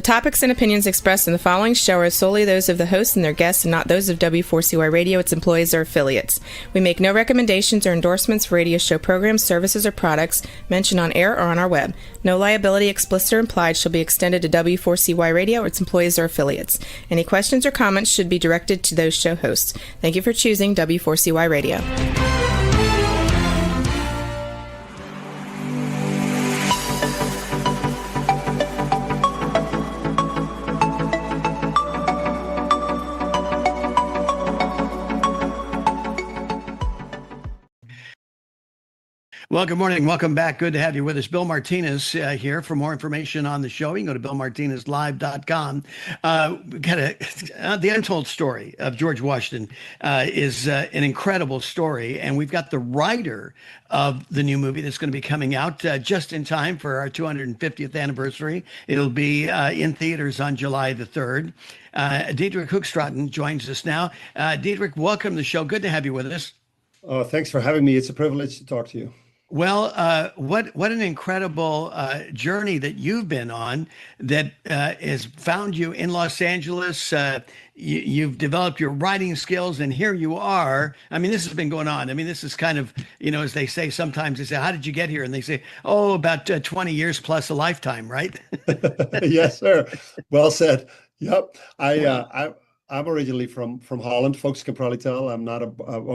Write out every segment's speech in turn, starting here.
topics and opinions expressed in the following show are solely those of the hosts and their guests and not those of W4CY Radio, its employees, or affiliates. We make no recommendations or endorsements for radio show programs, services, or products mentioned on air or on our web. No liability, explicit or implied, shall be extended to W4CY Radio, its employees, or affiliates. Any questions or comments should be directed to those show hosts. Thank you for choosing W4CY Radio. Well, good morning. Welcome back. Good to have you with us. Bill Martinez here. For more information on the show, you can go to billmartinezlive.com. The untold story of George Washington is an incredible story. And we've got the writer of the new movie that's going to be coming out just in time for our 250th anniversary. It'll be in theaters on July the 3rd. Diederik Hoogstraten joins us now. Diederik, welcome to the show. Good to have you with us. Oh, thanks for having me. It's a privilege to talk to you. Well, what an incredible journey that you've been on that has found you in Los Angeles. You've developed your writing skills, and here you are. I mean, this has been going on. I mean, this is kind of, as they say, sometimes they say, how did you get here? And they say, oh, about 20 years plus a lifetime, right? Yes, sir. Well said. Yep. I'm originally from Holland. Folks can probably tell I'm not a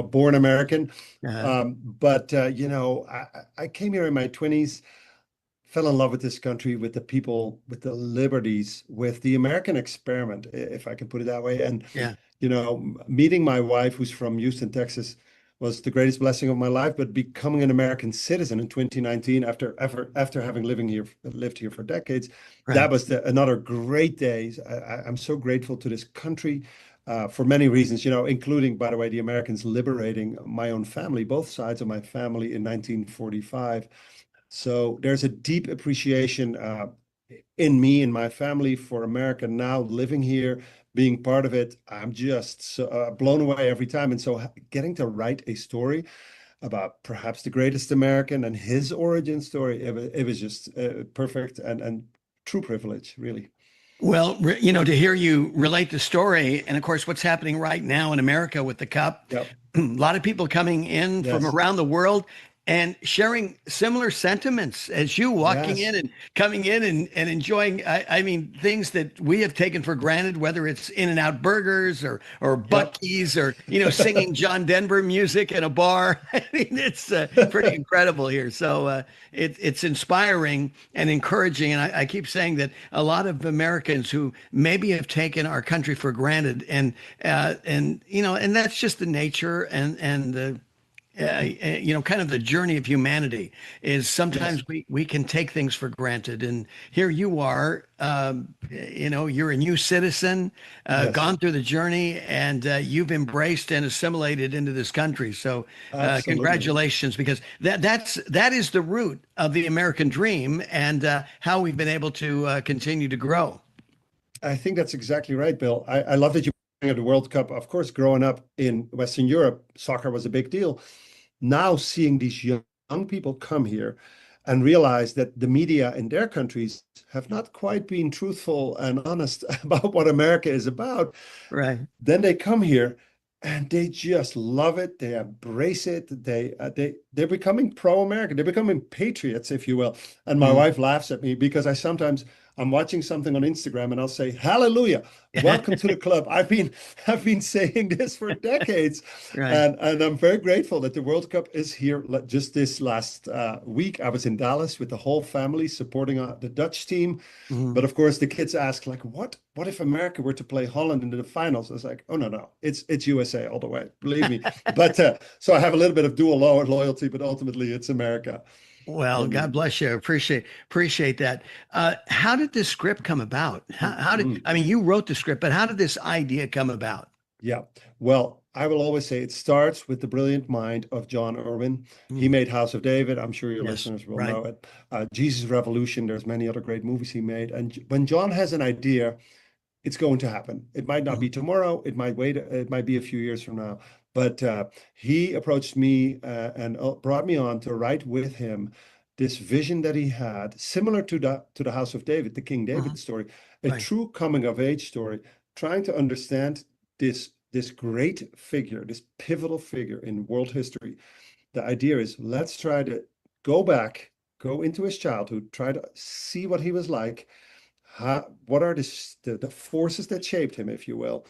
born American. But I came here in my 20s, fell in love with this country, with the people, with the liberties, with the American experiment, if I can put it that way. And, meeting my wife, who's from Houston, Texas, was the greatest blessing of my life. But becoming an American citizen in 2019, after having lived here for decades, right. That was another great day. I'm so grateful to this country for many reasons, including, by the way, the Americans liberating my own family, both sides of my family in 1945. So there's a deep appreciation in me and my family for America now, living here, being part of it. I'm just so, blown away every time. And so getting to write a story about perhaps the greatest American and his origin story, it was just perfect and true privilege, really. Well, to hear you relate the story, and of course, what's happening right now in America with the cup, yep. A lot of people coming in from around the world and sharing similar sentiments as you, walking in and coming in and enjoying, I mean, things that we have taken for granted, whether it's In-N-Out Burgers or Buc-ee's or, singing John Denver music in a bar. I mean, it's pretty incredible here. So it's inspiring and encouraging. And I keep saying that a lot of Americans who maybe have taken our country for granted and that's just the nature and the, kind of the journey of humanity is sometimes we can take things for granted. And here you are, you're a new citizen, gone through the journey, and you've embraced and assimilated into this country. So congratulations, because that is the root of the American dream and how we've been able to continue to grow. I think that's exactly right, Bill. I love that you bring up the World Cup. Of course, growing up in Western Europe, soccer was a big deal. Now seeing these young people come here and realize that the media in their countries have not quite been truthful and honest about what America is about. Right. Then they come here and they just love it. They embrace it. They're becoming pro-American. They're becoming patriots, if you will. And my wife laughs at me because I'm watching something on Instagram and I'll say, hallelujah, welcome to the club. I've been saying this for decades. Right. And I'm very grateful that the World Cup is here. Just this last week, I was in Dallas with the whole family supporting the Dutch team. Mm-hmm. But of course, the kids ask, like, what if America were to play Holland in the finals? I was like, oh, no, it's USA all the way, believe me. But so I have a little bit of dual loyalty, but ultimately it's America. Well, God bless you. Appreciate that. How did this script come about? I mean, you wrote the script, but how did this idea come about? Yeah, well, I will always say it starts with the brilliant mind of Jon Erwin. He made House of David. I'm sure your listeners will know it. Jesus Revolution. There's many other great movies he made. And when Jon has an idea, it's going to happen. It might not be tomorrow. It might wait. It might be a few years from now. But he approached me and brought me on to write with him this vision that he had, similar to the House of David, the King David story. a Right. true coming of age story, trying to understand this great figure, this pivotal figure in world history. The idea is, let's try to go back, go into his childhood, try to see what he was like. What are the forces that shaped him, if you will?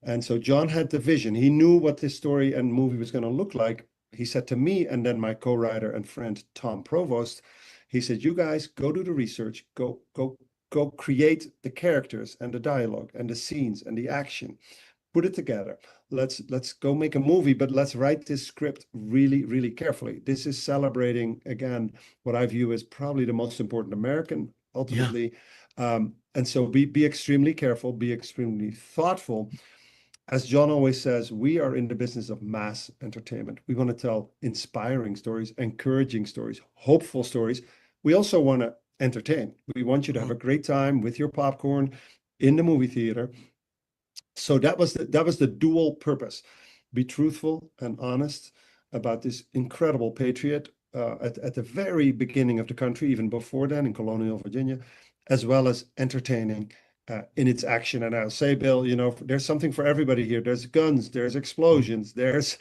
And so Jon had the vision. He knew what this story and movie was going to look like. He said to me and then my co-writer and friend Tom Provost, he said, "You guys go do the research, go create the characters and the dialogue and the scenes and the action. Put it together. Let's go make a movie, but let's write this script really, really carefully." This is celebrating again what I view as probably the most important American ultimately. And so be extremely careful, be extremely thoughtful. As Jon always says, we are in the business of mass entertainment. We want to tell inspiring stories, encouraging stories, hopeful stories. We also want to entertain. We want you to have a great time with your popcorn in the movie theater. So that was the dual purpose. Be truthful and honest about this incredible patriot at the very beginning of the country, even before then in colonial Virginia, as well as entertaining in its action. And I'll say, Bill, there's something for everybody here. There's guns, there's explosions, there's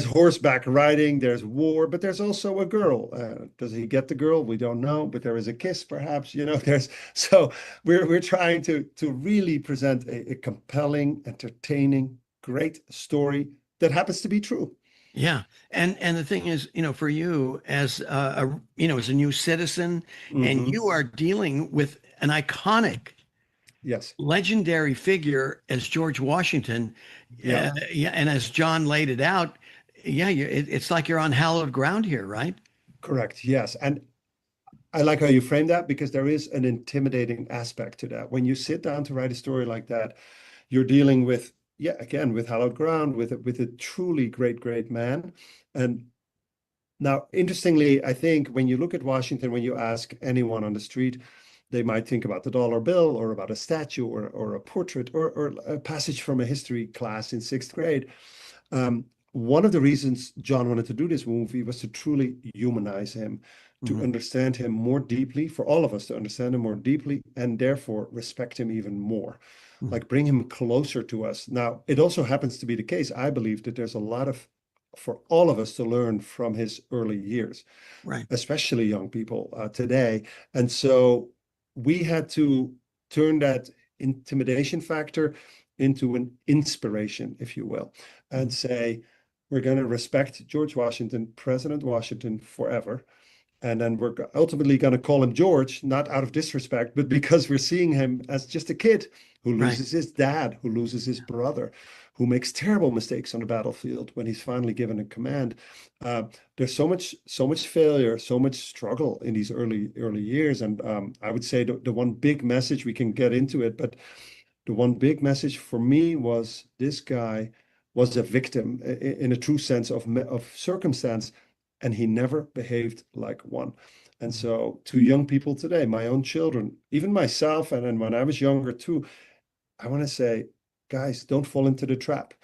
horseback riding, there's war, but there's also a girl. Does he get the girl? We don't know, but there is a kiss, perhaps. So we're trying to really present a compelling, entertaining, great story that happens to be true. Yeah. And the thing is, for you as as a new citizen, and you are dealing with an iconic, yes, legendary figure as George Washington. Yeah. And as Jon laid it out, it's like you're on hallowed ground here, right? Correct. Yes. And I like how you frame that, because there is an intimidating aspect to that. When you sit down to write a story like that, you're dealing with, again, with hallowed ground, with a truly great man. And now, interestingly, I think when you look at Washington, when you ask anyone on the street, they might think about the dollar bill or about a statue or a portrait or a passage from a history class in sixth grade. One of the reasons Jon wanted to do this movie was to truly humanize him, to understand him more deeply, for all of us to understand him more deeply, and therefore respect him even more, like bring him closer to us. Now, it also happens to be the case, I believe, that there's a lot for all of us to learn from his early years, Right. especially young people today. And so we had to turn that intimidation factor into an inspiration, if you will, and say, we're going to respect George Washington, President Washington, forever. And then we're ultimately going to call him George, not out of disrespect, but because we're seeing him as just a kid who loses his dad, who loses his brother, who makes terrible mistakes on the battlefield when he's finally given a command. There's so much failure, so much struggle in these early years. And I would say the one big message, we can get into it, but the one big message for me was this guy was a victim in a true sense of circumstance, and he never behaved like one. And so to young people today, my own children, even myself, and then when I was younger too, I want to say, guys, don't fall into the trap.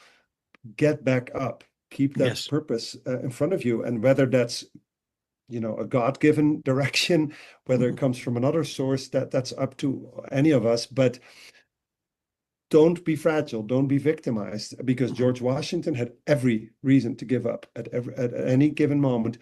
Get back up. Keep that purpose in front of you. And whether that's, a God-given direction, whether it comes from another source, that's up to any of us. But don't be fragile. Don't be victimized, because George Washington had every reason to give up at any given moment.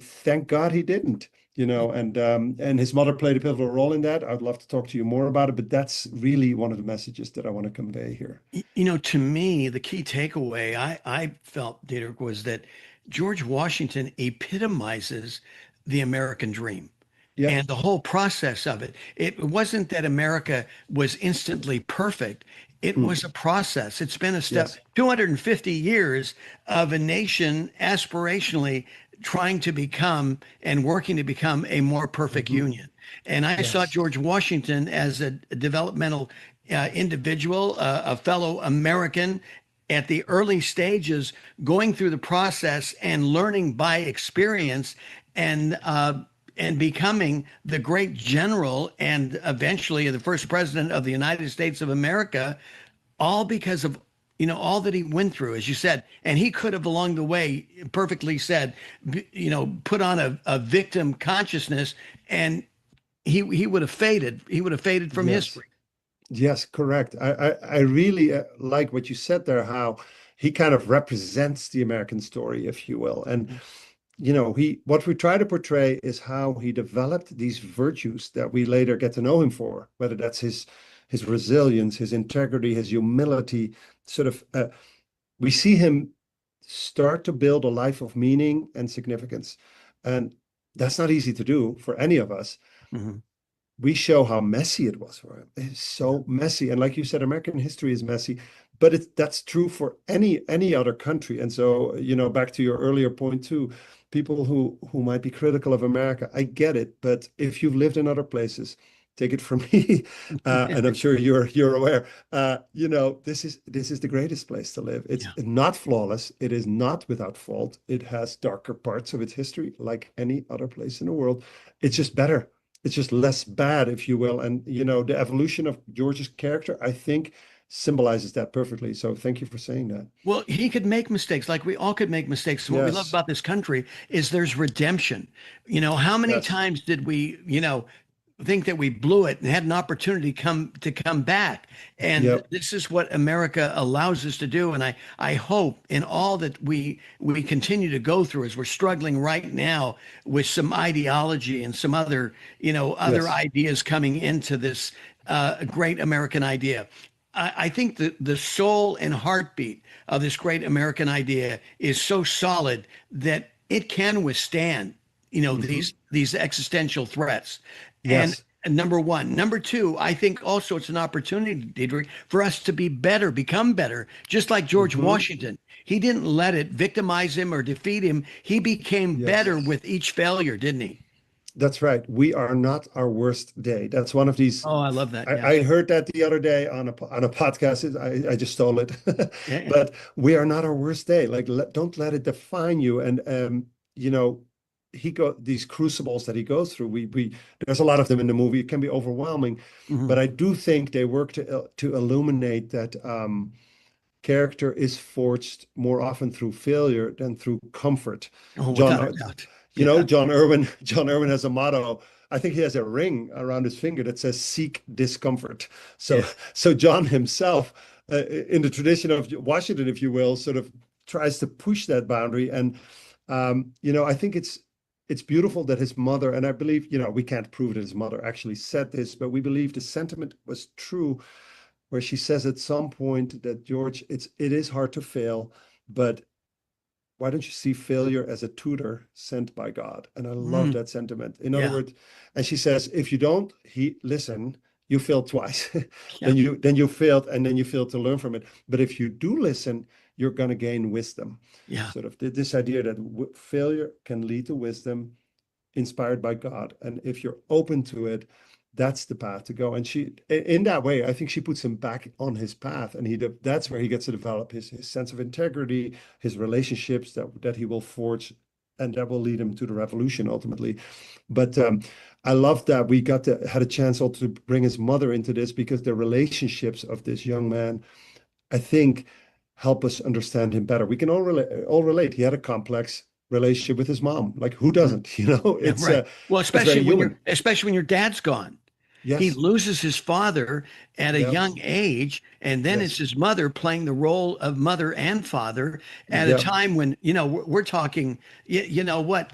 Thank God he didn't, and his mother played a pivotal role in that. I'd love to talk to you more about it, but that's really one of the messages that I want to convey here. To me, the key takeaway I felt, Diederik, was that George Washington epitomizes the American dream. Yeah. And the whole process of it. It wasn't that America was instantly perfect. It was a process. It's been a step, 250 years of a nation aspirationally trying to become and working to become a more perfect union. And I saw George Washington as a developmental individual, a fellow American at the early stages, going through the process and learning by experience, and becoming the great general and eventually the first president of the United States of America, all because of, all that he went through, as you said. And he could have along the way, perfectly said, put on a victim consciousness, and he would have faded. He would have faded from history. Yes, correct. I really like what you said there, how he kind of represents the American story, if you will. And what we try to portray is how he developed these virtues that we later get to know him for, whether that's his resilience, his integrity, his humility. Sort of, we see him start to build a life of meaning and significance, and that's not easy to do for any of us. Mhm. We show how messy it was for him. It's so messy, and like you said, American history is messy, but that's true for any other country. And so, back to your earlier point too, people who might be critical of America, I get it, but if you've lived in other places, take it from me, and I'm sure you're aware. This is the greatest place to live. It's Yeah. not flawless. It is not without fault. It has darker parts of its history, like any other place in the world. It's just better. It's just less bad, if you will. And the evolution of George's character, I think, symbolizes that perfectly. So thank you for saying that. Well, he could make mistakes, like we all could make mistakes. What we love Yes. about this country is there's redemption. How many Yes. times did we, think that we blew it and had an opportunity to come back? And Yep. this is what America allows us to do. And I hope in all that we continue to go through, as we're struggling right now with some ideology and some other Yes. ideas coming into this great American idea. I think the soul and heartbeat of this great American idea is so solid that it can withstand, Hmm. these existential threats. And Yes. number one. Number two, I think also it's an opportunity, Diederik, for us to be better, become better, just like George Hmm. Washington. He didn't let it victimize him or defeat him. He became Yes. better with each failure, didn't he? That's right. We are not our worst day. That's one of these. Oh, I love that. Yeah. I heard that the other day on a podcast. I just stole it, Yeah. but we are not our worst day. Like, don't let it define you. And you know, these crucibles that he goes through. We there's a lot of them in the movie. It can be overwhelming, Mhm. but I do think they work to illuminate that character is forged more often through failure than through comfort. Oh, John, without a doubt. Yeah. Jon Erwin. Jon Erwin has a motto. I think he has a ring around his finger that says "Seek discomfort." So, Yeah. so John himself, in the tradition of Washington, if you will, sort of tries to push that boundary. And I think it's beautiful that his mother, and I believe, we can't prove that his mother actually said this, but we believe the sentiment was true, where she says at some point that George, it is hard to fail, but why don't you see failure as a tutor sent by God? And I love Mm, that sentiment. In other yeah. words, and she says, if you don't, listen, you failed twice. Yeah. Then you failed, and then you failed to learn from it. But if you do listen, you're going to gain wisdom. Yeah. Sort of this idea that failure can lead to wisdom inspired by God. And if you're open to it, that's the path to go. And she, in that way, I think she puts him back on his path, and that's where he gets to develop his sense of integrity, his relationships that he will forge, and that will lead him to the revolution ultimately. But I love that we had a chance also to bring his mother into this, because the relationships of this young man, I think, help us understand him better. We can all relate. He had a complex relationship with his mom. Like, who Mhm. doesn't? Yeah. Right. Well, It's very human. especially when your dad's gone. He Yes. loses his father at a Yep. young age, and then it's Yes. his mother playing the role of mother and father at a Yep. time when, we're talking, what,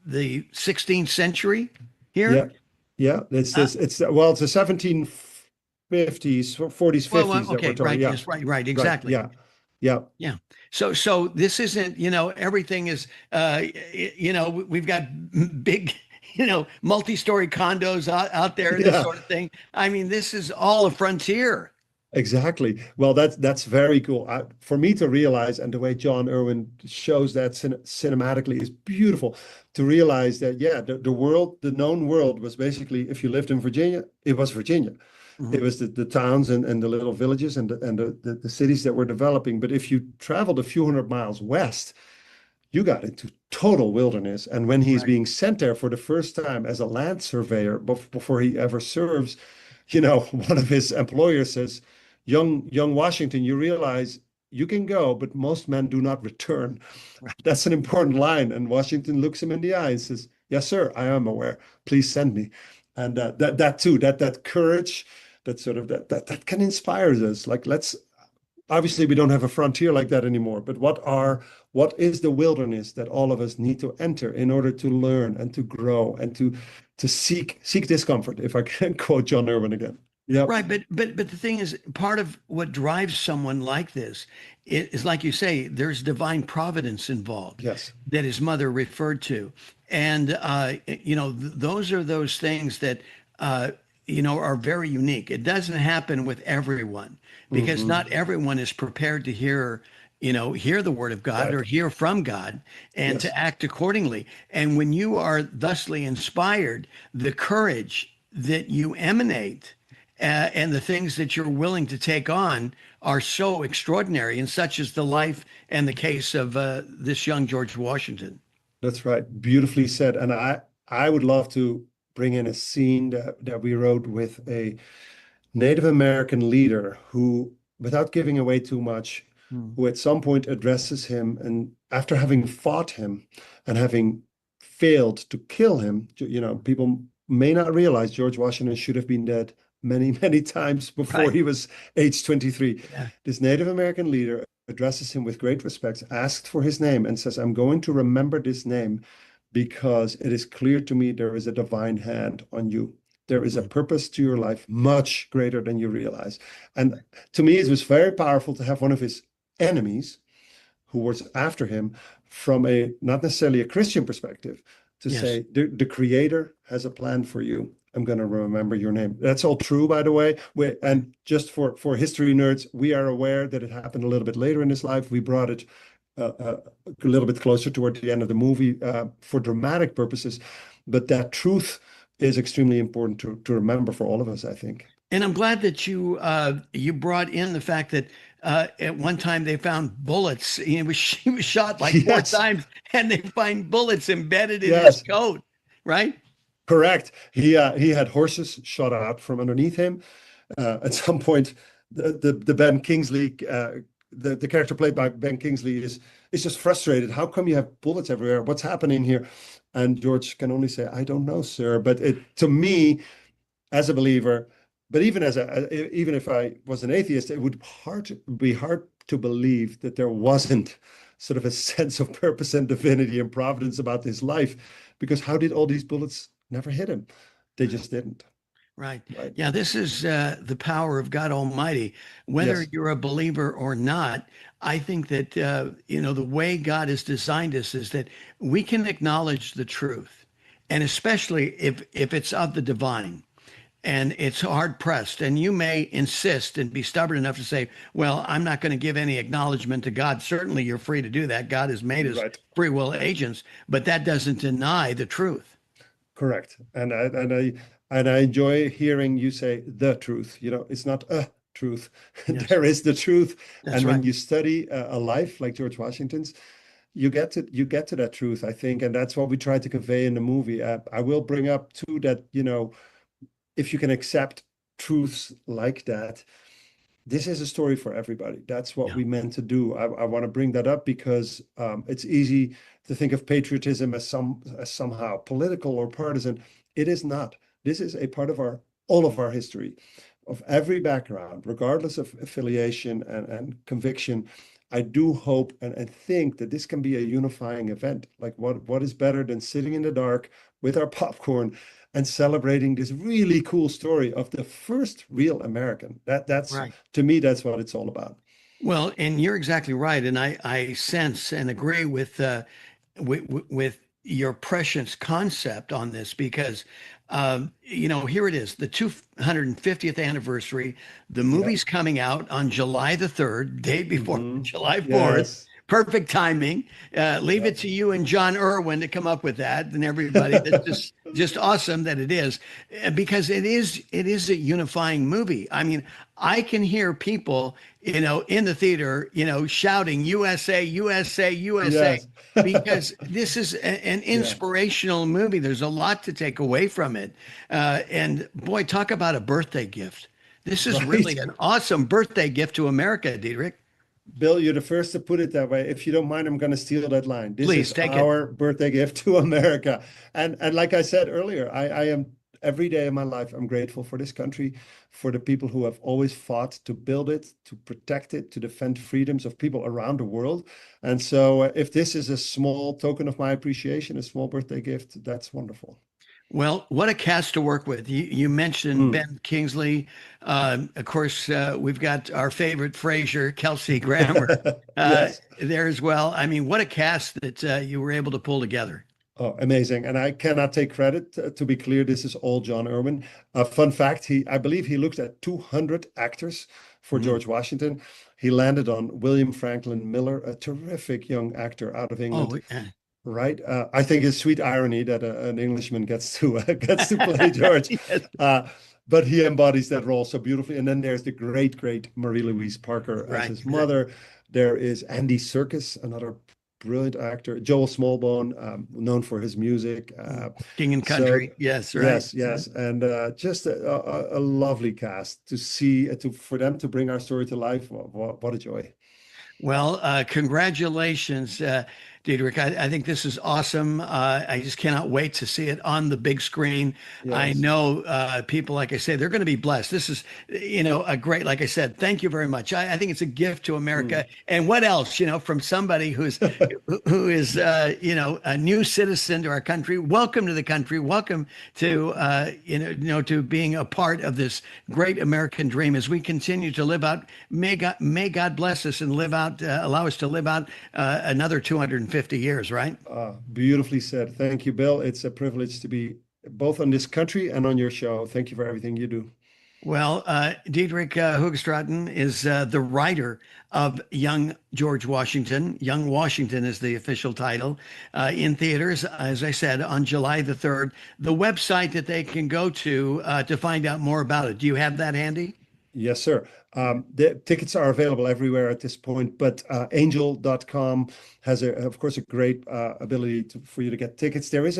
the 16th century Yeah. here? Yeah. Uh, It's the 1750s, 40s, well, 50s that we're okay, talking. right. Yeah. Yes, right, Right. exactly. Yeah. Yeah. Yeah. So this isn't, everything is, we've got big, multi-story condos out there, this Yeah. sort of thing. I mean, this is all a frontier. Exactly. Well, that's very cool. For me to realize, and the way Jon Erwin shows that cinematically is beautiful. To realize that, yeah, the world, the known world, was basically, if you lived in Virginia, it was Virginia. It Mhm. was the towns and the little villages and the cities that were developing. But if you traveled a few hundred miles west, you got into total wilderness. And when he's Right. being sent there for the first time as a land surveyor, before he ever serves, one of his employers says, young Washington, you realize you can go, but most men do not return. Right. That's an important line. And Washington looks him in the eye and says, yes, sir, I am aware. Please send me. And that too, that courage, that sort of that can inspire us. Like, let's obviously we don't have a frontier like that anymore, but what is the wilderness that all of us need to enter in order to learn and to grow and to seek discomfort, if I can quote Jon Erwin again. Yeah. Right, but the thing is, part of what drives someone like this is, like you say, there's divine providence involved. Yes. That his mother referred to, and those are those things that are very unique. It doesn't happen with everyone because not everyone is prepared to hear the word of God Right. or hear from God and Yes. to act accordingly. And when you are thusly inspired, the courage that you emanate and the things that you're willing to take on are so extraordinary, and such is the life and the case of this young George Washington. That's right. Beautifully said. And I would love to bring in a scene that we wrote with a Native American leader who, without giving away too much, who at some point addresses him, and after having fought him and having failed to kill him, people may not realize George Washington should have been dead many, many times before Right. he was age 23. Yeah. This Native American leader addresses him with great respect, asked for his name, and says, I'm going to remember this name because it is clear to me there is a divine hand on you. There is a purpose to your life much greater than you realize. And to me, it was very powerful to have one of his enemies who was after him from a not necessarily a Christian perspective to Yes. say, the Creator has a plan for you. I'm going to remember your name. That's all true, by the way. And just for history nerds, we are aware that it happened a little bit later in his life. We brought it a little bit closer toward the end of the movie for dramatic purposes. But that truth is extremely important to remember for all of us, I think. And I'm glad that you brought in the fact that at one time they found bullets. He was shot like four Yes. times, and they find bullets embedded in Yes. his coat. Right? Correct. He had horses shot out from underneath him. At some point, the Ben Kingsley, the character played by Ben Kingsley is just frustrated. How come you have bullets everywhere? What's happening here? And George can only say, I don't know, sir. But to me, as a believer, but even even if I was an atheist, it would be hard to believe that there wasn't sort of a sense of purpose and divinity and providence about his life, because how did all these bullets never hit him? They just didn't. Right. Right. Yeah, this is the power of God Almighty. Whether Yes. you're a believer or not, I think that the way God has designed us is that we can acknowledge the truth, and especially if it's of the divine. And it's hard pressed. And you may insist and be stubborn enough to say, well, I'm not going to give any acknowledgement to God. Certainly, you're free to do that. God has made us Right. free will agents, but that doesn't deny the truth. Correct. And I enjoy hearing you say the truth. It's not a truth. Yes. There is the truth. That's And when right. you study a life like George Washington's, you get to that truth, I think. And that's what we try to convey in the movie. I will bring up too that, if you can accept truths like that, this is a story for everybody. That's what Yeah. we meant to do. I want to bring that up because it's easy to think of patriotism as somehow political or partisan. It is not. This is a part of all of our history, of every background, regardless of affiliation and conviction. I do hope and think that this can be a unifying event. Like what is better than sitting in the dark with our popcorn and celebrating this really cool story of the first real American. That's Right. To me, that's what it's all about. Well, and you're exactly right. And I sense and agree with your prescience concept on this because, here it is, the 250th anniversary. The movie's coming out on July the 3rd, day before July 4th. Yes. Perfect timing. Leave it to you and Jon Erwin to come up with that, and everybody. That's just awesome that it is, because it is a unifying movie. I mean, I can hear people, in the theater, shouting USA, USA, USA, Yes. because this is an inspirational movie. There's a lot to take away from it, and boy, talk about a birthday gift. This is really an awesome birthday gift to America, Diederik. Bill, you're the first to put it that way. If you don't mind, I'm going to steal that line. This Please is take it. our birthday gift to America. And like I said earlier, I am every day of my life, I'm grateful for this country, for the people who have always fought to build it, to protect it, to defend freedoms of people around the world. And so if this is a small token of my appreciation, a small birthday gift, that's wonderful. Well, what a cast to work with. You mentioned Ben Kingsley. Of course, we've got our favorite Frasier, Kelsey Grammer, Yes. there as well. I mean, what a cast that you were able to pull together. Oh, amazing. And I cannot take credit. To be clear, this is all Jon Erwin. Fun fact, I believe he looked at 200 actors for George Washington. He landed on William Franklin Miller, a terrific young actor out of England. Oh, yeah. Right. I think it's sweet irony that an Englishman gets to play George. Yes. But he embodies that role so beautifully. And then there's the great, great Marie-Louise Parker as his mother. There is Andy Serkis, another brilliant actor. Joel Smallbone, known for his music. King and Country. So, Yes, right. yes. And just a lovely cast to see, for them to bring our story to life. What a joy. Well, congratulations, Diederik. I think this is awesome. I just cannot wait to see it on the big screen. Yes. I know people, like I say, they're going to be blessed. This is, a great, like I said, thank you very much. I think it's a gift to America. And what else, from somebody who is, a new citizen to our country. Welcome to the country. Welcome to, to being a part of this great American dream as we continue to live out. May God bless us and allow us to live out another 250 years, right? Beautifully said. Thank you, Bill. It's a privilege to be both on this country and on your show. Thank you for everything you do. Well, Diederik Hoogstraten is the writer of Young George Washington. Young Washington is the official title, in theaters, as I said, on July the 3rd. The website that they can go to find out more about it. Do you have that handy? Yes, sir. The tickets are available everywhere at this point, but angel.com has, of course, a great ability for you to get tickets. There's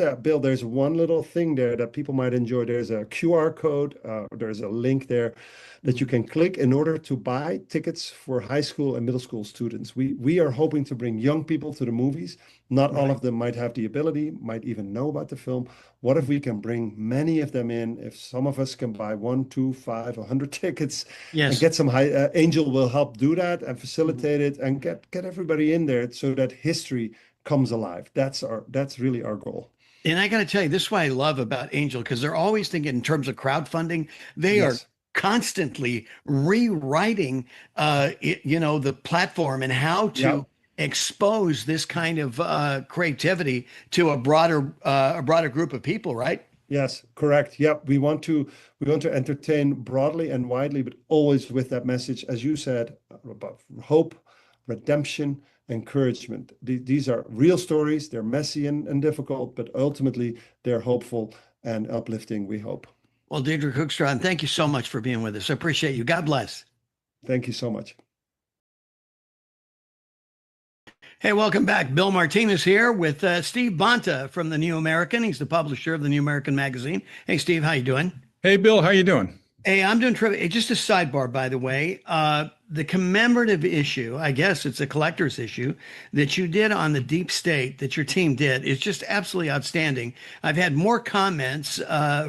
one little thing there that people might enjoy. There's a QR code. There's a link there that you can click in order to buy tickets for high school and middle school students. We are hoping to bring young people to the movies. Not all of them might have the ability, might even know about the film. What if we can bring many of them in? If some of us can buy 1, 2, 5, 100 tickets, and get some high, Angel will help do that and facilitate it and get everybody in there so that history comes alive. That's really our goal. And I got to tell you, this is what I love about Angel, because they're always thinking in terms of crowdfunding. They are constantly rewriting, the platform and how to expose this kind of creativity to a broader group of people, right? Yes, correct. Yep. We want to entertain broadly and widely, but always with that message, as you said, about hope, redemption, encouragement. These are real stories. They're messy and difficult, but ultimately they're hopeful and uplifting, we hope. Well, Diederik Hoogstraten, thank you so much for being with us. I appreciate you. God bless. Thank you so much. Hey, welcome back. Bill Martinez here with Steve Bonta from The New American. He's the publisher of The New American magazine. Hey, Steve, how you doing? Hey, Bill, how you doing? Hey, I'm doing terrific. Just a sidebar, by the way. The commemorative issue, I guess it's a collector's issue, that you did on the deep state, that your team did, is just absolutely outstanding. I've had more comments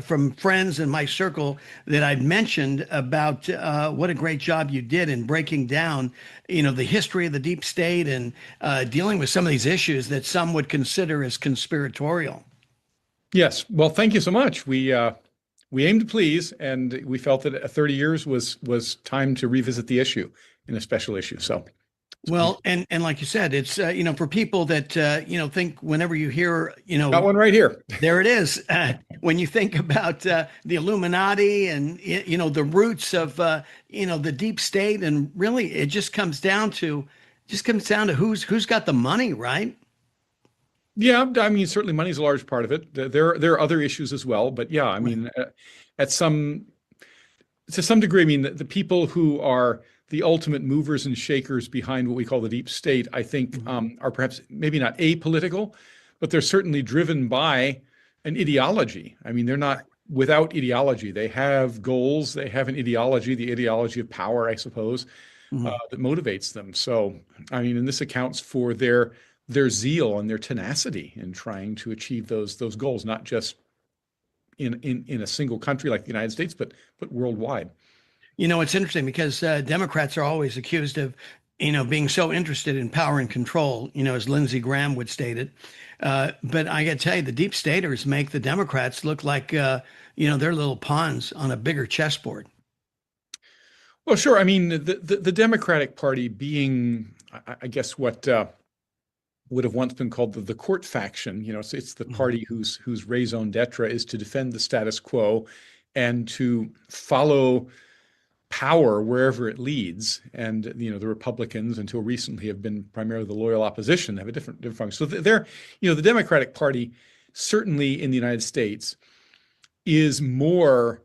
from friends in my circle that I'd mentioned about what a great job you did in breaking down, the history of the deep state and dealing with some of these issues that some would consider as conspiratorial. Yes. Well, thank you so much. We aimed to please, and we felt that 30 years was time to revisit the issue in a special issue. So, well, and like you said, it's for people that think whenever you hear got one right here. There it is. When you think about the Illuminati and the roots of the deep state, and really it just comes down to who's got the money, right? Yeah, I mean, certainly money is a large part of it. There are other issues as well, but yeah, I mean, to some degree, I mean, the people who are the ultimate movers and shakers behind what we call the deep state, I think, are perhaps maybe not apolitical, but they're certainly driven by an ideology. I mean, they're not without ideology. They have goals. They have an ideology, the ideology of power, I suppose, that motivates them. So, I mean, and this accounts for their zeal and their tenacity in trying to achieve those goals, not just in a single country like the United States, but worldwide. It's interesting because Democrats are always accused of, being so interested in power and control, as Lindsey Graham would state it. But I got to tell you, the deep staters make the Democrats look like, they're little pawns on a bigger chessboard. Well, sure. I mean, the Democratic Party being, I guess, what would have once been called the court faction. It's the party whose raison d'etre is to defend the status quo and to follow power wherever it leads. And the Republicans, until recently, have been primarily the loyal opposition. They have a different function. So they're, the Democratic Party, certainly in the United States, is more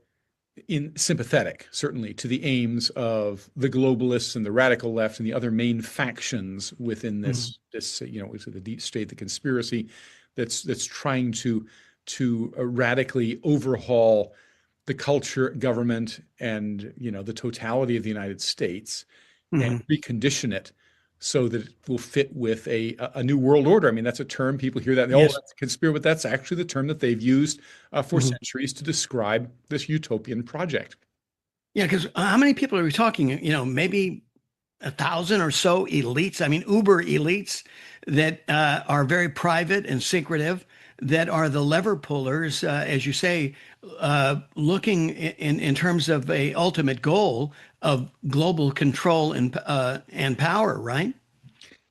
sympathetic, certainly, to the aims of the globalists and the radical left and the other main factions within this the deep state, the conspiracy that's trying to radically overhaul the culture, government, and the totality of the United States, and recondition it so that it will fit with a new world order. I mean, that's a term people hear that, that's a conspiracy, but that's actually the term that they've used for centuries to describe this utopian project. Yeah, because how many people are we talking? Maybe 1,000 or so elites. I mean, uber elites that are very private and secretive, that are the lever pullers, as you say, looking in terms of a ultimate goal of global control and power, right?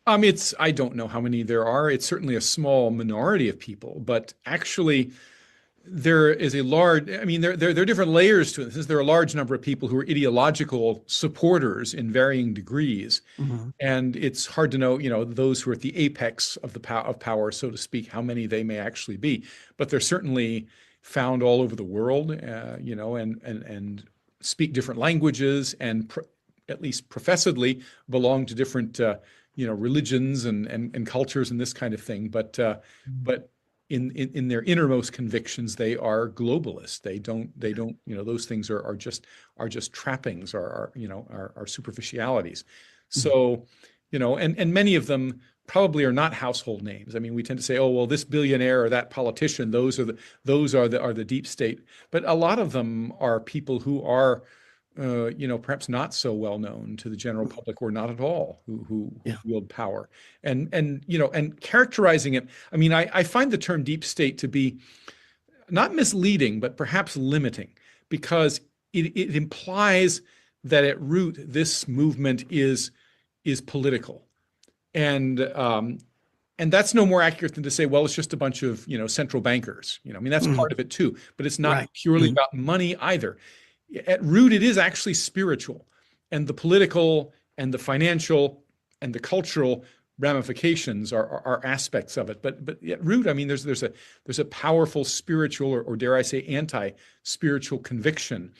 I don't know how many there are. It's certainly a small minority of people, but actually there is a large, I mean, there are different layers to this. There are a large number of people who are ideological supporters in varying degrees. And it's hard to know, those who are at the apex of the power, so to speak, how many they may actually be. But they're certainly found all over the world, and speak different languages, and at least professedly belong to different, religions and cultures and this kind of thing. But in their innermost convictions, they are globalists. They don't, those things are just trappings, are superficialities. So, and many of them probably are not household names. I mean, we tend to say, oh, well, this billionaire or that politician, those are the deep state. But a lot of them are people who are, perhaps not so well known to the general public, or not at all, who wield power. And characterizing it, I mean, I find the term deep state to be not misleading, but perhaps limiting, because it implies that at root this movement is political. And that's no more accurate than to say, well, it's just a bunch of, central bankers. I mean, that's part of it too, but it's not purely about money either. At root, it is actually spiritual, and the political and the financial and the cultural ramifications are aspects of it. But at root, I mean, there's a powerful spiritual, or dare I say, anti-spiritual conviction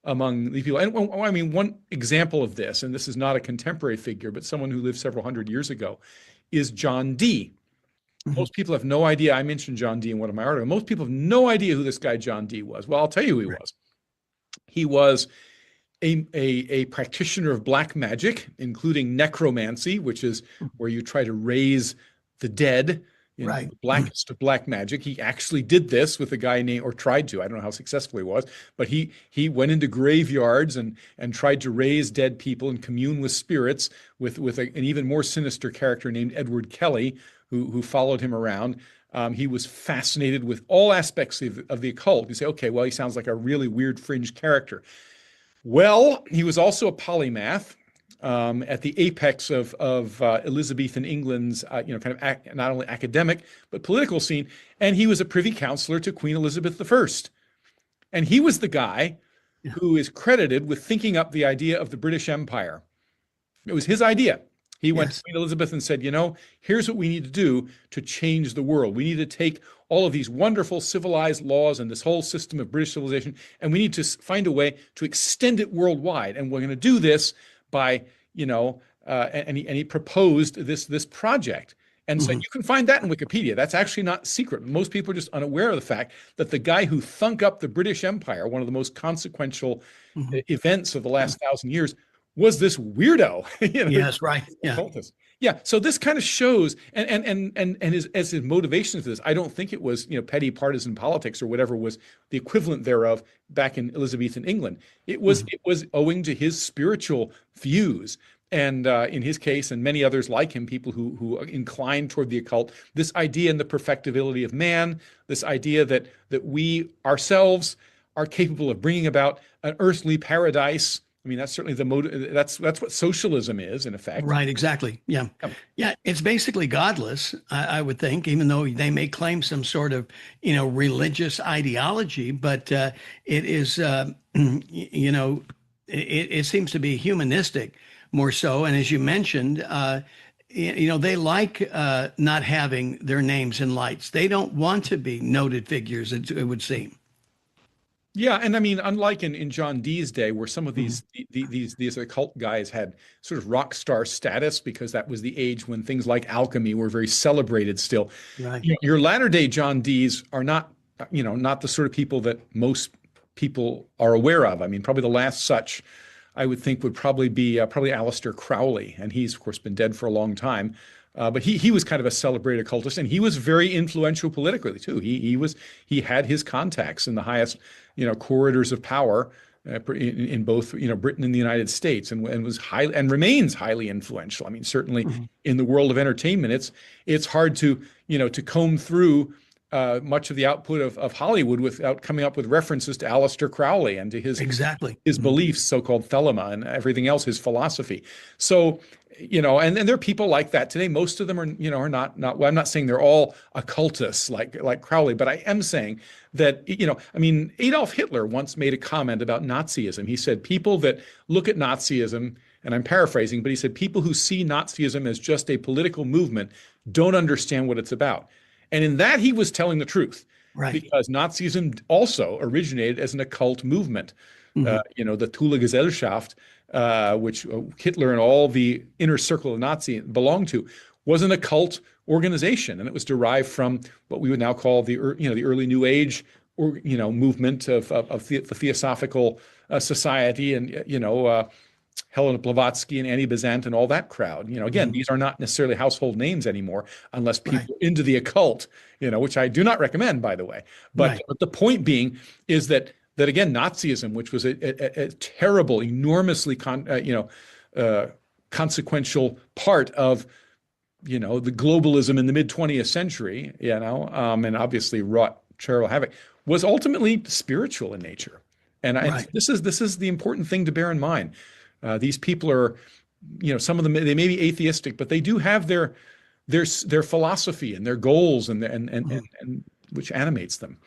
among these people. And I mean, one example of this, and this is not a contemporary figure, but someone who lived several hundred years ago, is John Dee. Most people have no idea. I mentioned John Dee in one of my articles. Most people have no idea who this guy John Dee was. Well, I'll tell you who he was. He was a practitioner of black magic, including necromancy, which is where you try to raise the dead. The blackest of black magic. He actually did this with a guy named, or tried to, I don't know how successful he was, but he went into graveyards and tried to raise dead people and commune with spirits with an even more sinister character named Edward Kelly, who followed him around. He was fascinated with all aspects of the occult. You say, okay, well, he sounds like a really weird fringe character. Well, he was also a polymath. At the apex of Elizabethan England's, kind of not only academic, but political scene. And he was a privy councillor to Queen Elizabeth I. And he was the guy who is credited with thinking up the idea of the British Empire. It was his idea. He went to Queen Elizabeth and said, here's what we need to do to change the world. We need to take all of these wonderful civilized laws and this whole system of British civilization, and we need to find a way to extend it worldwide. And we're going to do this by, and he proposed this project. And so you can find that in Wikipedia. That's actually not secret. Most people are just unaware of the fact that the guy who thunk up the British Empire, one of the most consequential events of the last 1,000 years, was this weirdo. Yes, right. Yeah. Occultist. Yeah. So this kind of shows, and his motivation to this, I don't think it was, petty partisan politics or whatever was the equivalent thereof back in Elizabethan England. It was owing to his spiritual views. And in his case, and many others like him, people who incline toward the occult, this idea in the perfectibility of man, this idea that we ourselves are capable of bringing about an earthly paradise. I mean, that's certainly the motive. That's what socialism is, in effect. Right. Exactly. Yeah. Yeah. It's basically godless, I would think, even though they may claim some sort of, religious ideology, but it is, it seems to be humanistic more so. And as you mentioned, they like not having their names in lights. They don't want to be noted figures, it would seem. Yeah, and I mean, unlike in John Dee's day, where some of these occult guys had sort of rock star status because that was the age when things like alchemy were very celebrated still. Right. Your latter day John Dees are not, not the sort of people that most people are aware of. I mean, probably the last such, I would think, would probably be Aleister Crowley, and he's of course been dead for a long time. But he was kind of a celebrated occultist, and he was very influential politically too. He had his contacts in the highest corridors of power in both Britain and the United States, and was high and remains highly influential. I mean, certainly in the world of entertainment, it's hard to comb through much of the output of Hollywood without coming up with references to Aleister Crowley and to his beliefs, so-called thelema, and everything else, his philosophy. So, and there are people like that today. Most of them are not. Well, I'm not saying they're all occultists like Crowley, but I am saying that Adolf Hitler once made a comment about Nazism. He said people that look at Nazism, and I'm paraphrasing, but he said people who see Nazism as just a political movement don't understand what it's about. And in that, he was telling the truth, right? Because Nazism also originated as an occult movement. The Thule Gesellschaft, which Hitler and all the inner circle of Nazi belonged to, was an occult organization, and it was derived from what we would now call the early New Age movement of the Theosophical Society, and Helena Blavatsky and Annie Besant and all that crowd. Again, these are not necessarily household names anymore, unless people are into the occult, which I do not recommend, by the way. But the point being is that again, Nazism, which was a terrible, enormously consequential part of the globalism in the mid 20th century, and obviously wrought terrible havoc, was ultimately spiritual in nature. And this is the important thing to bear in mind. These people are, some of them, they may be atheistic, but they do have their philosophy and their goals and which animates them.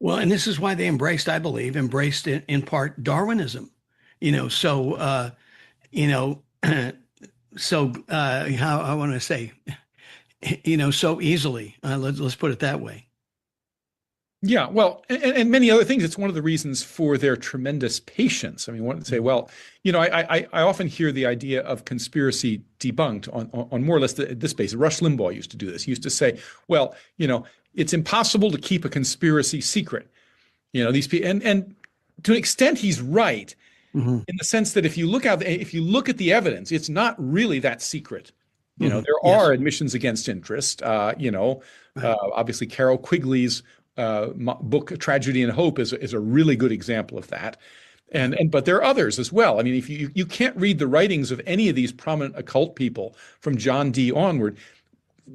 Well, and this is why they embraced in part Darwinism, so how I want to say, so easily, let's put it that way. Yeah, well, and many other things. It's one of the reasons for their tremendous patience. I mean, one would say, well, I often hear the idea of conspiracy debunked on more or less this basis. Rush Limbaugh used to do this. He used to say, well, it's impossible to keep a conspiracy secret. These people, and to an extent, he's right in the sense that if you look at the evidence, it's not really that secret. There are admissions against interest. Obviously, Carol Quigley's book Tragedy and Hope is a really good example of that. But there are others as well. I mean, if you can't read the writings of any of these prominent occult people from John Dee onward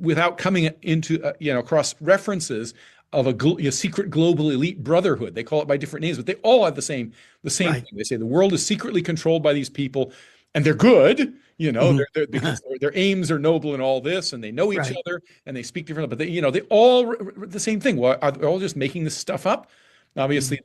without coming into across references of a secret global elite brotherhood. They call it by different names, but they all have the same thing. They say the world is secretly controlled by these people, and they're good. Because their aims are noble and all this, and they know each other and they speak differently. But they all the same thing. Well, are they all just making this stuff up? Obviously,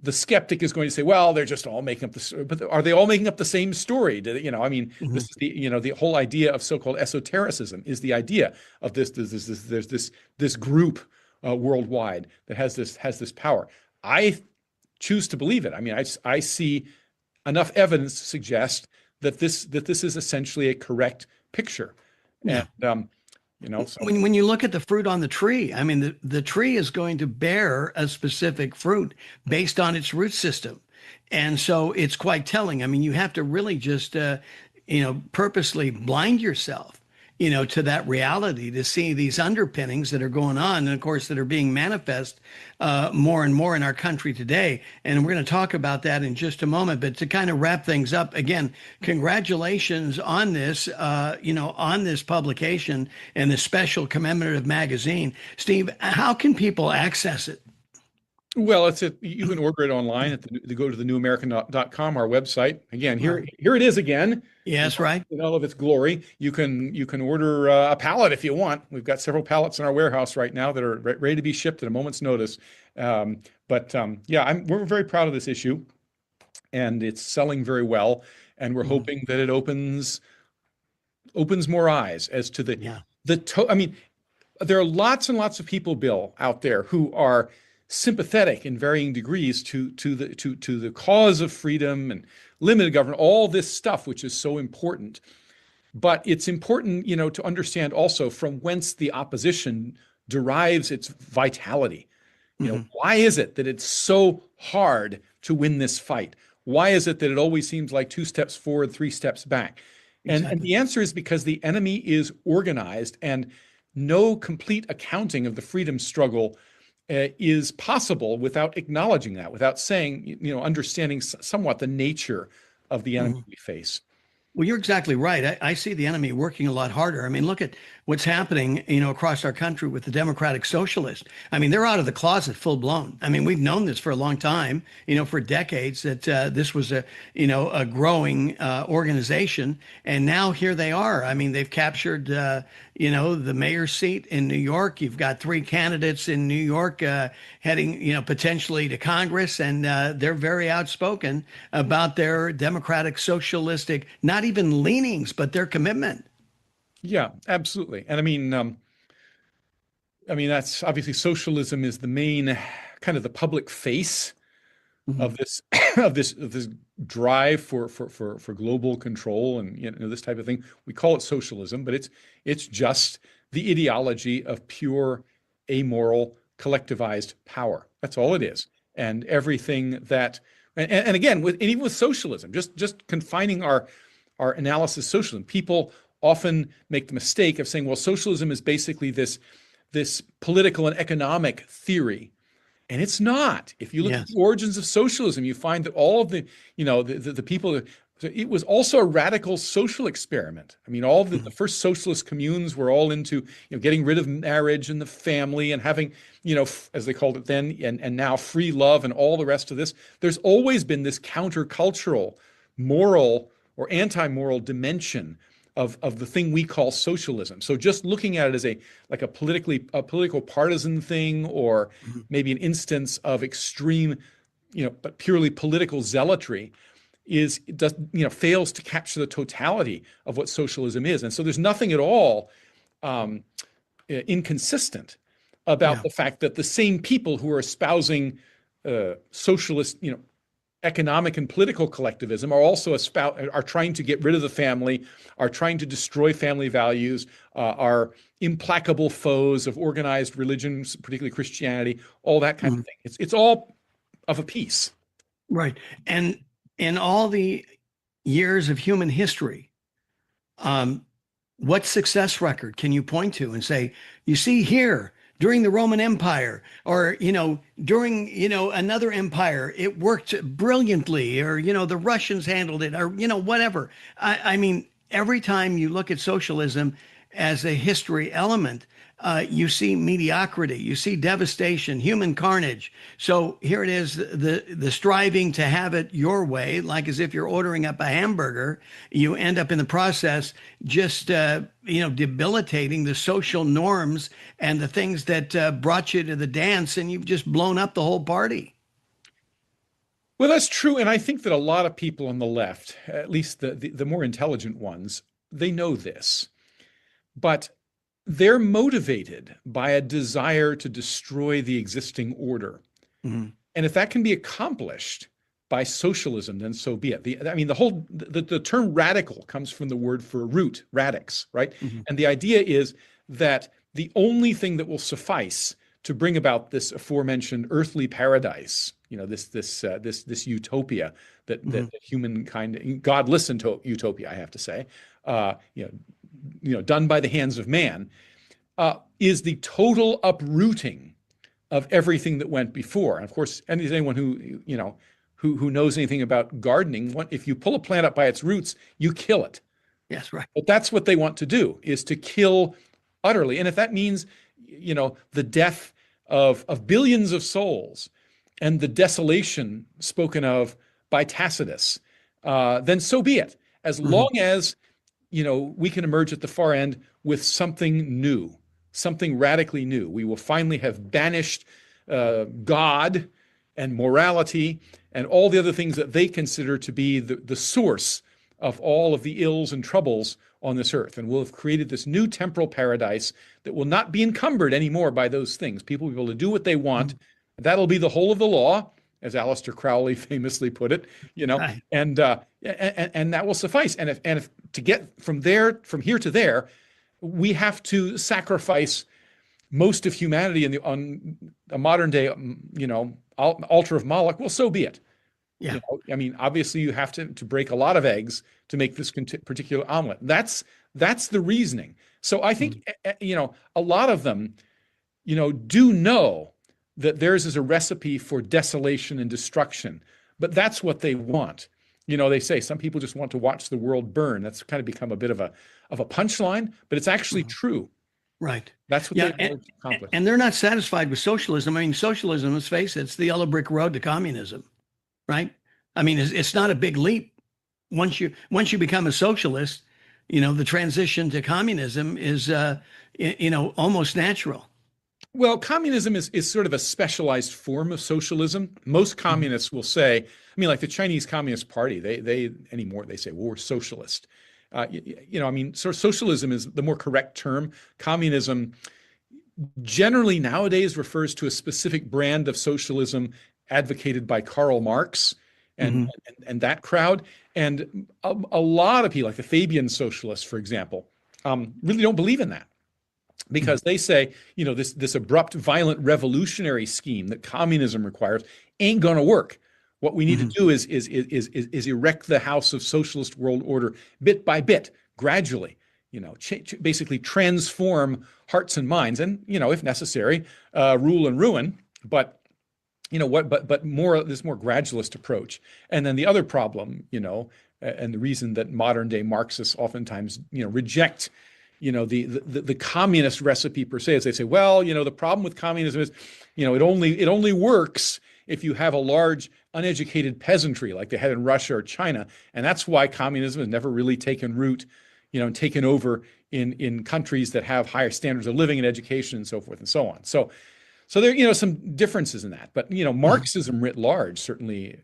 the skeptic is going to say, well, they're just all making up this. But are they all making up the same story? This is the whole idea of so-called esotericism is the idea of there's this group worldwide that has this power. I choose to believe it. I mean, I see enough evidence to suggest that this is essentially a correct picture. Yeah. And when you look at the fruit on the tree, I mean, the tree is going to bear a specific fruit based on its root system. And so it's quite telling. I mean, you have to really just, purposely blind yourself, to that reality to see these underpinnings that are going on, and of course that are being manifest more and more in our country today. And we're going to talk about that in just a moment. But to kind of wrap things up, again, congratulations on this, on this publication and this special commemorative magazine. Steve, how can people access it? Well, you can order it online go to thenewamerican.com, our website. Again, here it is again. Yes, right. In all of its glory. You can order a pallet if you want. We've got several pallets in our warehouse right now that are ready to be shipped at a moment's notice. We're very proud of this issue, and it's selling very well. And we're hoping that it opens more eyes as to I mean, there are lots and lots of people, Bill, out there who are sympathetic in varying degrees to the cause of freedom and limited government, all this stuff, which is so important. But it's important, to understand also from whence the opposition derives its vitality. Why is it that it's so hard to win this fight? Why is it that it always seems like 2 steps forward, 3 steps back? Exactly. And the answer is because the enemy is organized, and no complete accounting of the freedom struggle is possible without acknowledging that, without saying, understanding somewhat the nature of the enemy we face. Well, you're exactly right. I see the enemy working a lot harder. I mean, look at what's happening, across our country with the Democratic Socialists. I mean, they're out of the closet full blown. I mean, we've known this for a long time, for decades, that this was a growing organization. And now here they are. I mean, they've captured, the mayor's seat in New York. You've got 3 candidates in New York heading, potentially to Congress. And they're very outspoken about their democratic socialistic, not even leanings, but their commitment. Yeah, absolutely. And I mean, that's obviously socialism is the main kind of the public face of this of this drive for global control and this type of thing. We call it socialism, but it's just the ideology of pure amoral collectivized power. That's all it is. And everything that and again even with socialism, just confining our analysis of socialism, people often make the mistake of saying, well, socialism is basically this political and economic theory. And it's not. If you look at the origins of socialism, you find that all of the people, it was also a radical social experiment. I mean, all of the first socialist communes were all into getting rid of marriage and the family and having, as they called it then, and now free love and all the rest of this. There's always been this countercultural, moral or anti-moral dimension of the thing we call socialism. So just looking at it as a political partisan thing, or maybe an instance of extreme, but purely political zealotry, fails to capture the totality of what socialism is. And so there's nothing at all inconsistent about the fact that the same people who are espousing socialist, economic and political collectivism are also are trying to get rid of the family, are trying to destroy family values, are implacable foes of organized religion, particularly Christianity, all that kind of thing. It's all of a piece. Right. And in all the years of human history, what success record can you point to and say, you see here, during the Roman Empire, or, during, another empire, it worked brilliantly, or, the Russians handled it, or, whatever. I mean, every time you look at socialism as a history element, you see mediocrity, you see devastation, human carnage. So here it is, the striving to have it your way, like as if you're ordering up a hamburger. You end up in the process just, debilitating the social norms and the things that brought you to the dance, and you've just blown up the whole party. Well, that's true. And I think that a lot of people on the left, at least the more intelligent ones, they know this. But they're motivated by a desire to destroy the existing order. And if that can be accomplished by socialism, then so be it. The term radical comes from the word for root, radix, right? And the idea is that the only thing that will suffice to bring about this aforementioned earthly paradise, this utopia that humankind, godless utopia, I have to say, done by the hands of man, is the total uprooting of everything that went before. And of course, anyone who knows anything about gardening, if you pull a plant up by its roots, you kill it. Yes, right. But that's what they want to do, is to kill utterly. And if that means, the death of billions of souls and the desolation spoken of by Tacitus, then so be it. As long as, we can emerge at the far end with something new, something radically new. We will finally have banished God and morality and all the other things that they consider to be the source of all of the ills and troubles on this earth. And we'll have created this new temporal paradise that will not be encumbered anymore by those things. People will be able to do what they want. That'll be the whole of the law, as Aleister Crowley famously put it, Right. and that will suffice. And if to get from here to there, we have to sacrifice most of humanity on a modern day, altar of Moloch. Well, so be it. Yeah. Obviously you have to break a lot of eggs to make this particular omelet. That's the reasoning. So I think, a lot of them, do know that theirs is a recipe for desolation and destruction, but that's what they want. They say some people just want to watch the world burn. That's kind of become a bit of a punchline, but it's actually true. Right. That's what they want to accomplish. And they're not satisfied with socialism. Socialism, let's face it, it's the yellow brick road to communism. Right? It's not a big leap. Once you become a socialist, the transition to communism is, almost natural. Well, communism is sort of a specialized form of socialism. Most communists will say, like the Chinese Communist Party, they say, well, we're socialist. Socialism is the more correct term. Communism generally nowadays refers to a specific brand of socialism advocated by Karl Marx and that crowd. And a lot of people, like the Fabian socialists, for example, really don't believe in that, because they say, this abrupt, violent, revolutionary scheme that communism requires ain't going to work. What we need to do is erect the house of socialist world order bit by bit, gradually. Basically transform hearts and minds, and if necessary, rule and ruin. But but more this more gradualist approach. And then the other problem, and the reason that modern day Marxists oftentimes reject the communist recipe per se, is they say, well, the problem with communism is, it only works if you have a large uneducated peasantry like they had in Russia or China, and that's why communism has never really taken root, and taken over in countries that have higher standards of living and education and so forth and so on. So there, some differences in that, but Marxism writ large certainly,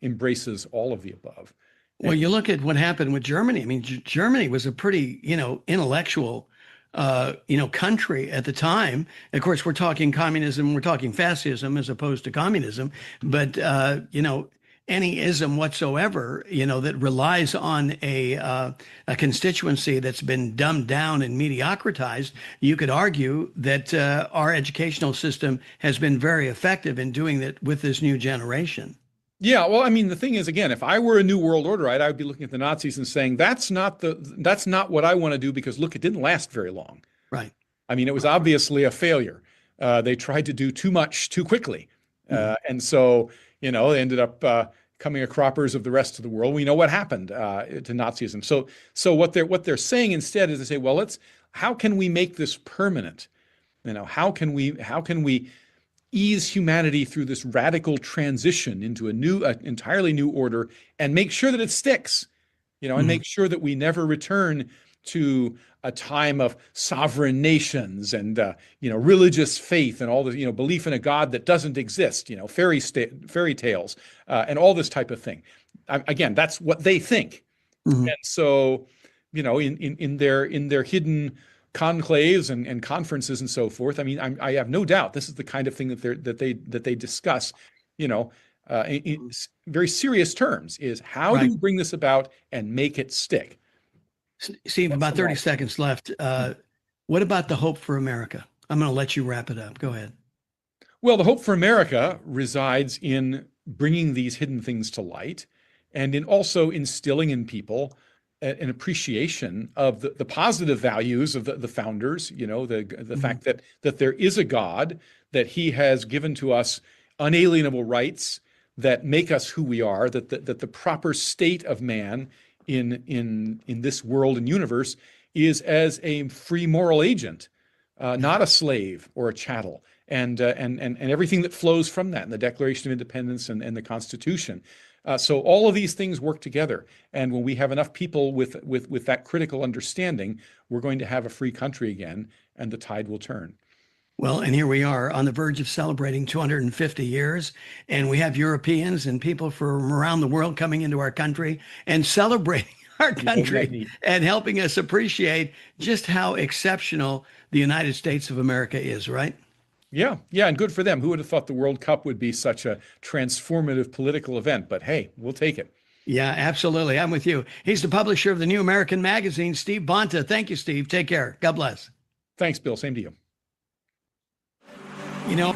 embraces all of the above. Well, you look at what happened with Germany. Germany was a pretty, intellectual, country at the time. Of course, we're talking communism, we're talking fascism as opposed to communism, but any ism whatsoever, that relies on a constituency that's been dumbed down and mediocratized, you could argue that our educational system has been very effective in doing that with this new generation. Yeah, well, the thing is, again, if I were a new world order, I would be looking at the Nazis and saying, that's not what I want to do, because look, it didn't last very long. Right. It was obviously a failure. They tried to do too much too quickly. And so, they ended up coming a croppers of the rest of the world. We know what happened to Nazism. So what they're saying instead is they say, well, how can we make this permanent? How can we ease humanity through this radical transition into an entirely new order, and make sure that it sticks, and make sure that we never return to a time of sovereign nations and religious faith and all the belief in a God that doesn't exist, fairy tales and all this type of thing. Again, that's what they think, and so in their hidden conclaves and conferences and so forth. I have no doubt this is the kind of thing that they discuss, in very serious terms. Is how do we bring this about and make it stick? Steve, about 30 seconds left. What about the hope for America? I'm going to let you wrap it up. Go ahead. Well, the hope for America resides in bringing these hidden things to light and in also instilling in people an appreciation of the positive values of the founders, the fact that there is a God, that he has given to us unalienable rights that make us who we are, that the proper state of man in this world and universe is as a free moral agent, not a slave or a chattel, and everything that flows from that, and the Declaration of Independence and the Constitution. So all of these things work together, and when we have enough people with that critical understanding, we're going to have a free country again, and the tide will turn. Well, and here we are on the verge of celebrating 250 years, and we have Europeans and people from around the world coming into our country and celebrating our country and helping us appreciate just how exceptional the United States of America is, right? Yeah, and good for them. Who would have thought the World Cup would be such a transformative political event? But hey, we'll take it. Yeah, absolutely. I'm with you. He's the publisher of the New American Magazine, Steve Bonta. Thank you, Steve. Take care. God bless. Thanks, Bill. Same to you. You know,